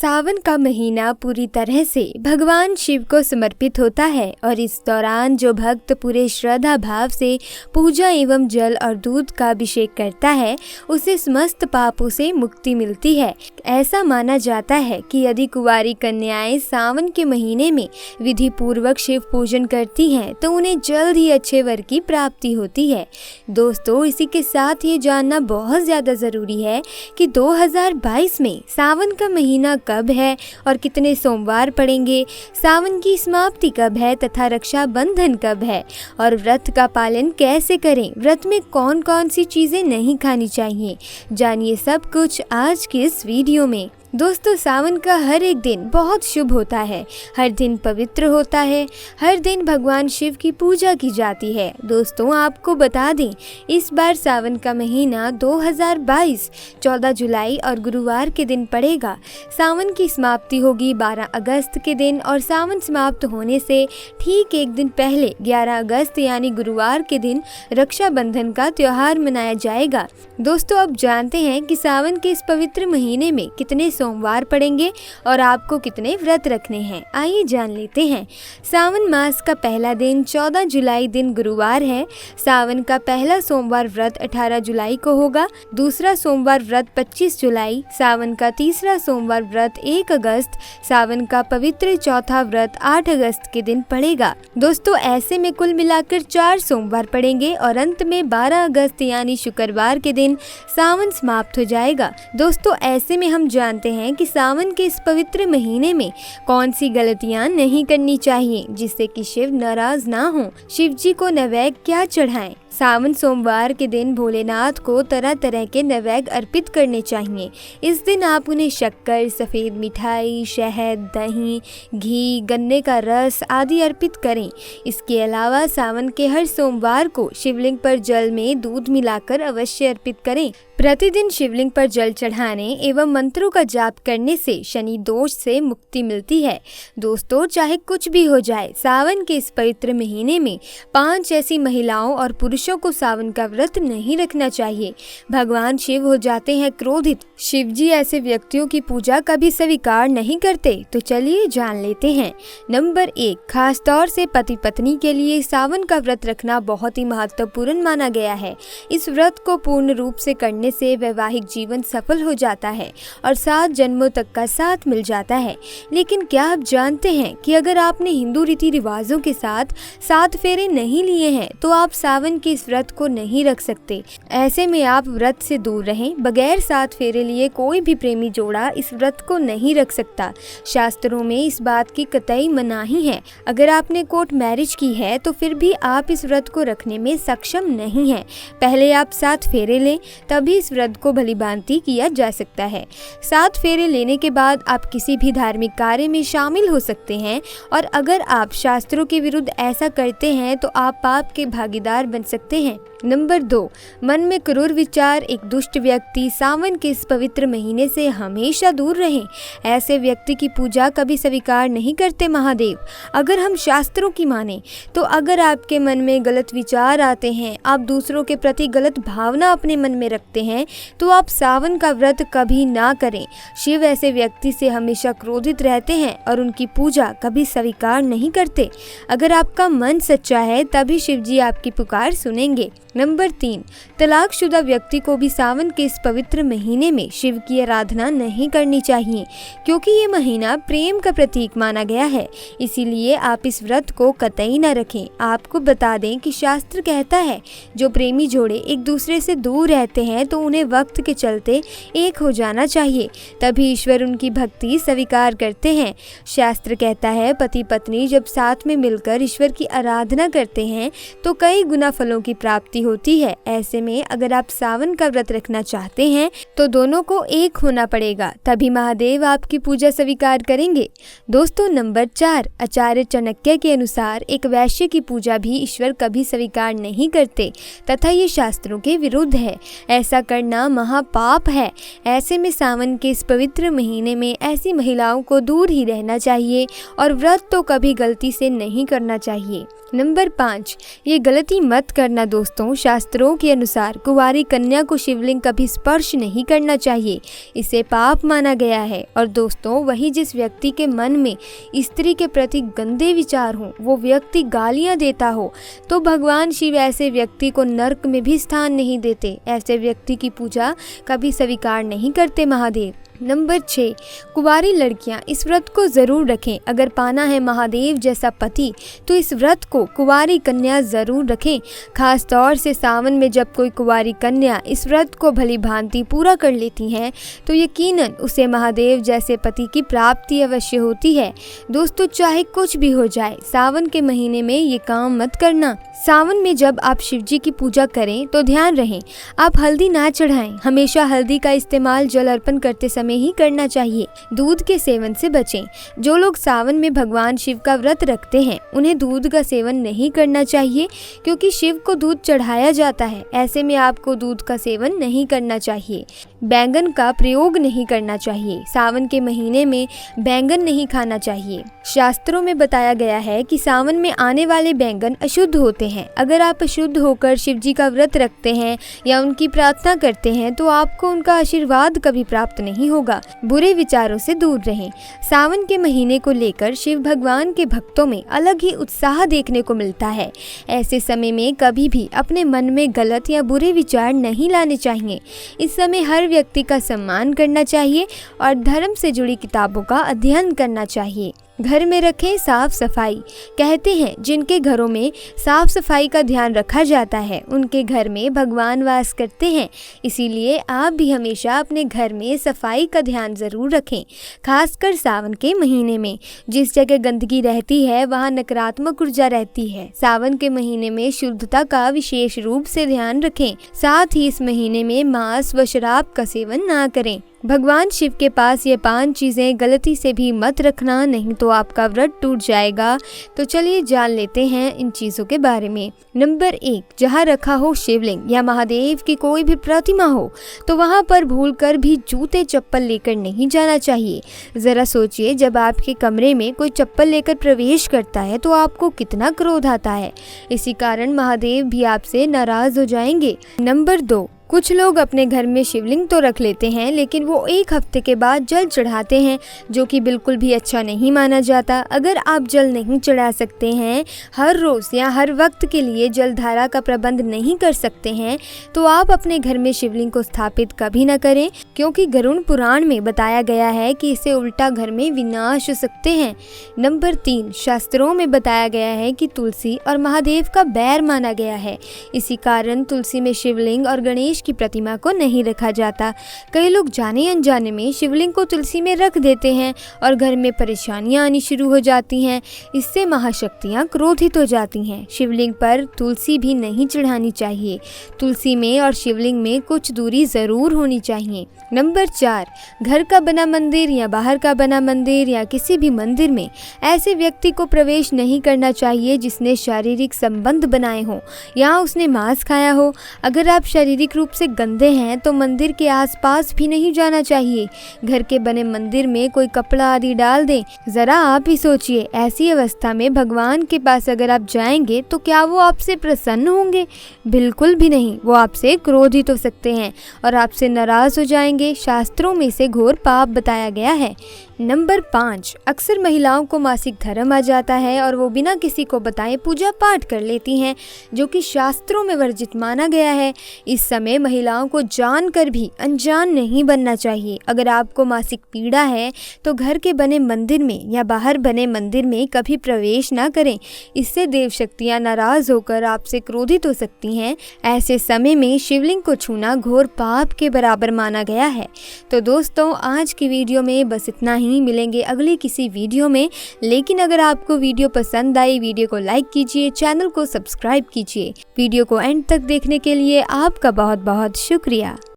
सावन का महीना पूरी तरह से भगवान शिव को समर्पित होता है और इस दौरान जो भक्त पूरे श्रद्धा भाव से पूजा एवं जल और दूध का अभिषेक करता है उसे समस्त पापों से मुक्ति मिलती है। ऐसा माना जाता है कि यदि कुंवारी कन्याएं सावन के महीने में विधि पूर्वक शिव पूजन करती हैं तो उन्हें जल्द ही अच्छे वर की प्राप्ति होती है। दोस्तों, इसी के साथ ये जानना बहुत ज़्यादा ज़रूरी है कि 2022 में सावन का महीना कब है और कितने सोमवार पड़ेंगे, सावन की समाप्ति कब है तथा रक्षाबंधन कब है और व्रत का पालन कैसे करें, व्रत में कौन कौन सी चीज़ें नहीं खानी चाहिए। जानिए सब कुछ आज के इस वीडियो में। दोस्तों, सावन का हर एक दिन बहुत शुभ होता है, हर दिन पवित्र होता है, हर दिन भगवान शिव की पूजा की जाती है। दोस्तों, आपको बता दें, इस बार सावन का महीना 2022 14 जुलाई और गुरुवार के दिन पड़ेगा। सावन की समाप्ति होगी 12 अगस्त के दिन और सावन समाप्त होने से ठीक एक दिन पहले 11 अगस्त यानी गुरुवार के दिन रक्षाबंधन का त्यौहार मनाया जाएगा। दोस्तों, अब जानते हैं कि सावन के इस पवित्र महीने में कितने सोमवार पड़ेंगे और आपको कितने व्रत रखने हैं। आइए जान लेते हैं। सावन मास का पहला दिन 14 जुलाई दिन गुरुवार है। सावन का पहला सोमवार व्रत 18 जुलाई को होगा। दूसरा सोमवार व्रत 25 जुलाई। सावन का तीसरा सोमवार व्रत 1 अगस्त। सावन का पवित्र चौथा व्रत 8 अगस्त के दिन पड़ेगा। दोस्तों, ऐसे में कुल मिलाकर 4 सोमवार पड़ेंगे और अंत में 12 अगस्त यानी शुक्रवार के दिन सावन समाप्त हो जाएगा। दोस्तों, ऐसे में हम जानते हैं कि सावन के इस पवित्र महीने में कौन सी गलतियां नहीं करनी चाहिए जिससे कि शिव नाराज ना हो। शिव जी को नैवेद्य क्या चढ़ाएं। सावन सोमवार के दिन भोलेनाथ को तरह तरह के नैवेद्य अर्पित करने चाहिए। इस दिन आप उन्हें शक्कर, सफ़ेद मिठाई, शहद, दही, घी, गन्ने का रस आदि अर्पित करें। इसके अलावा सावन के हर सोमवार को शिवलिंग पर जल में दूध मिलाकर अवश्य अर्पित करें। प्रतिदिन शिवलिंग पर जल चढ़ाने एवं मंत्रों का जाप करने से शनि दोष से मुक्ति मिलती है। दोस्तों, चाहे कुछ भी हो जाए, सावन के इस पवित्र महीने में 5 ऐसी महिलाओं और पुरुषों को सावन का व्रत नहीं रखना चाहिए। भगवान शिव हो जाते हैं क्रोधित। शिव जी ऐसे व्यक्तियों की पूजा कभी स्वीकार नहीं करते। तो चलिए जान लेते हैं। नंबर 1, खास तौर से पति पत्नी के लिए सावन का व्रत रखना बहुत ही महत्वपूर्ण माना गया है। इस व्रत को पूर्ण रूप से करने से वैवाहिक जीवन सफल हो जाता है और 7 जन्मों तक का साथ मिल जाता है। लेकिन क्या आप जानते हैं कि अगर आपने हिंदू रीति रिवाजों के साथ 7 फेरे नहीं लिए हैं तो आप सावन के इस व्रत को नहीं रख सकते। ऐसे में आप व्रत से दूर रहें। बगैर 7 फेरे लिए कोई भी प्रेमी जोड़ा इस व्रत को नहीं रख सकता। शास्त्रों में इस बात की कतई मनाही है। अगर आपने कोर्ट मैरिज की है तो फिर भी आप इस व्रत को रखने में सक्षम नहीं है। पहले आप 7 फेरे लें, तभी इस व्रत को भलीभांति किया जा सकता है। 7 फेरे लेने के बाद आप किसी भी धार्मिक कार्य में शामिल हो सकते हैं और अगर आप शास्त्रों के विरुद्ध ऐसा करते हैं तो आप पाप के भागीदार बन सकते हैं। नंबर 2, मन में क्रूर विचार। एक दुष्ट व्यक्ति सावन के इस पवित्र महीने से हमेशा दूर रहें। ऐसे व्यक्ति की पूजा कभी स्वीकार नहीं करते महादेव। अगर हम शास्त्रों की माने तो अगर आपके मन में गलत विचार आते हैं, आप दूसरों के प्रति गलत भावना अपने मन में रखते हैं तो आप सावन का व्रत कभी ना करें। शिव ऐसे व्यक्ति से हमेशा क्रोधित रहते हैं और उनकी पूजा कभी स्वीकार नहीं करते। अगर आपका मन सच्चा है तभी शिव जी आपकी पुकार सुनेंगे। नंबर 3, तलाकशुदा व्यक्ति को भी सावन के इस पवित्र महीने में शिव की आराधना नहीं करनी चाहिए क्योंकि ये महीना प्रेम का प्रतीक माना गया है। इसीलिए आप इस व्रत को कतई न रखें। आपको बता दें कि शास्त्र कहता है जो प्रेमी जोड़े एक दूसरे से दूर रहते हैं तो उन्हें वक्त के चलते एक हो जाना चाहिए, तभी ईश्वर उनकी भक्ति स्वीकार करते हैं। शास्त्र कहता है पति पत्नी जब साथ में मिलकर ईश्वर की आराधना करते हैं तो कई गुना फलों की प्राप्ति होती है। ऐसे में अगर आप सावन का व्रत रखना चाहते हैं तो दोनों को एक होना पड़ेगा, तभी महादेव आपकी पूजा स्वीकार करेंगे। दोस्तों, नंबर 4, आचार्य चाणक्य के अनुसार एक वैश्य की पूजा भी ईश्वर कभी स्वीकार नहीं करते तथा ये शास्त्रों के विरुद्ध है। ऐसा करना महापाप है। ऐसे में सावन के इस पवित्र महीने में ऐसी महिलाओं को दूर ही रहना चाहिए और व्रत तो कभी गलती से नहीं करना चाहिए। नंबर 5, ये गलती मत करना दोस्तों। शास्त्रों के अनुसार कुंवारी कन्या को शिवलिंग कभी स्पर्श नहीं करना चाहिए, इसे पाप माना गया है। और दोस्तों, वही जिस व्यक्ति के मन में स्त्री के प्रति गंदे विचार हों, वो व्यक्ति गालियां देता हो, तो भगवान शिव ऐसे व्यक्ति को नरक में भी स्थान नहीं देते। ऐसे व्यक्ति की पूजा कभी स्वीकार नहीं करते महादेव। नंबर 6, कुंवारी लड़कियां इस व्रत को ज़रूर रखें। अगर पाना है महादेव जैसा पति तो इस व्रत को कुंवारी कन्या ज़रूर रखें। खास तौर से सावन में जब कोई कुंवारी कन्या इस व्रत को भली भांति पूरा कर लेती हैं तो यकीनन उसे महादेव जैसे पति की प्राप्ति अवश्य होती है। दोस्तों, चाहे कुछ भी हो जाए, सावन के महीने में ये काम मत करना। सावन में जब आप शिव जी की पूजा करें तो ध्यान रहे आप हल्दी ना चढ़ाएं। हमेशा हल्दी का इस्तेमाल जल अर्पण करते समय ही करना चाहिए। दूध के सेवन से बचें। जो लोग सावन में भगवान शिव का व्रत रखते हैं उन्हें दूध का सेवन नहीं करना चाहिए, क्योंकि शिव को दूध चढ़ाया जाता है। ऐसे में आपको दूध का सेवन नहीं करना चाहिए। बैंगन का प्रयोग नहीं करना चाहिए। सावन के महीने में बैंगन नहीं खाना चाहिए। शास्त्रों में बताया गया है कि सावन में आने वाले बैंगन अशुद्ध होते हैं। अगर आप अशुद्ध होकर शिव जी का व्रत रखते हैं या उनकी प्रार्थना करते हैं तो आपको उनका आशीर्वाद कभी प्राप्त नहीं होगा। बुरे विचारों से दूर रहें। सावन के महीने को लेकर शिव भगवान के भक्तों में अलग ही उत्साह देखने को मिलता है। ऐसे समय में कभी भी अपने मन में गलत या बुरे विचार नहीं लाने चाहिए। इस समय हर व्यक्ति का सम्मान करना चाहिए और धर्म से जुड़ी किताबों का अध्ययन करना चाहिए। घर में रखें साफ सफाई। कहते हैं जिनके घरों में साफ सफाई का ध्यान रखा जाता है उनके घर में भगवान वास करते हैं। इसीलिए आप भी हमेशा अपने घर में सफाई का ध्यान ज़रूर रखें। खासकर सावन के महीने में जिस जगह गंदगी रहती है वहाँ नकारात्मक ऊर्जा रहती है। सावन के महीने में शुद्धता का विशेष रूप से ध्यान रखें। साथ ही इस महीने में मांस व शराब का सेवन ना करें। भगवान शिव के पास ये 5 चीज़ें गलती से भी मत रखना, नहीं तो आपका व्रत टूट जाएगा। तो चलिए जान लेते हैं इन चीज़ों के बारे में। नंबर 1, जहाँ रखा हो शिवलिंग या महादेव की कोई भी प्रतिमा हो तो वहाँ पर भूलकर भी जूते चप्पल लेकर नहीं जाना चाहिए। ज़रा सोचिए, जब आपके कमरे में कोई चप्पल लेकर प्रवेश करता है तो आपको कितना क्रोध आता है। इसी कारण महादेव भी आपसे नाराज़ हो जाएंगे। नंबर 2, कुछ लोग अपने घर में शिवलिंग तो रख लेते हैं लेकिन वो 1 हफ्ते के बाद जल चढ़ाते हैं, जो कि बिल्कुल भी अच्छा नहीं माना जाता। अगर आप जल नहीं चढ़ा सकते हैं, हर रोज़ या हर वक्त के लिए जल धारा का प्रबंध नहीं कर सकते हैं, तो आप अपने घर में शिवलिंग को स्थापित कभी न करें, क्योंकि गरुड़ पुराण में बताया गया है कि इससे उल्टा घर में विनाश हो सकते हैं। नंबर 3, शास्त्रों में बताया गया है कि तुलसी और महादेव का बैर माना गया है। इसी कारण तुलसी में शिवलिंग और गणेश की प्रतिमा को नहीं रखा जाता। कई लोग जाने अनजाने में शिवलिंग को तुलसी में रख देते हैं और घर में परेशानियां आनी शुरू हो जाती हैं। इससे महाशक्तियां क्रोधित हो जाती हैं। शिवलिंग पर तुलसी भी नहीं चढ़ानी चाहिए। तुलसी में और शिवलिंग में कुछ दूरी ज़रूर होनी चाहिए। नंबर 4, घर का बना मंदिर या बाहर का बना मंदिर या किसी भी मंदिर में ऐसे व्यक्ति को प्रवेश नहीं करना चाहिए जिसने शारीरिक संबंध बनाए हों या उसने मांस खाया हो। अगर आप शारीरिक रूप से गंदे हैं तो मंदिर के आसपास भी नहीं जाना चाहिए। घर के बने मंदिर में कोई कपड़ा आदि डाल दें। ज़रा आप ही सोचिए, ऐसी अवस्था में भगवान के पास अगर आप जाएंगे तो क्या वो आपसे प्रसन्न होंगे? बिल्कुल भी नहीं। वो आपसे क्रोधित हो सकते हैं और आपसे नाराज़ हो जाएंगे। शास्त्रों में इसे घोर पाप बताया गया है। नंबर 5, अक्सर महिलाओं को मासिक धर्म आ जाता है और वो बिना किसी को बताए पूजा पाठ कर लेती हैं, जो कि शास्त्रों में वर्जित माना गया है। इस समय महिलाओं को जानकर भी अनजान नहीं बनना चाहिए। अगर आपको मासिक पीड़ा है तो घर के बने मंदिर में या बाहर बने मंदिर में कभी प्रवेश ना करें। इससे देव शक्तियाँ नाराज़ होकर आपसे क्रोधित हो सकती हैं। ऐसे समय में शिवलिंग को छूना घोर पाप के बराबर माना गया है। तो दोस्तों, आज की वीडियो में बस इतना ही। मिलेंगे अगली किसी वीडियो में। लेकिन अगर आपको वीडियो पसंद आई, वीडियो को लाइक कीजिए, चैनल को सब्सक्राइब कीजिए। वीडियो को एंड तक देखने के लिए आपका बहुत बहुत शुक्रिया।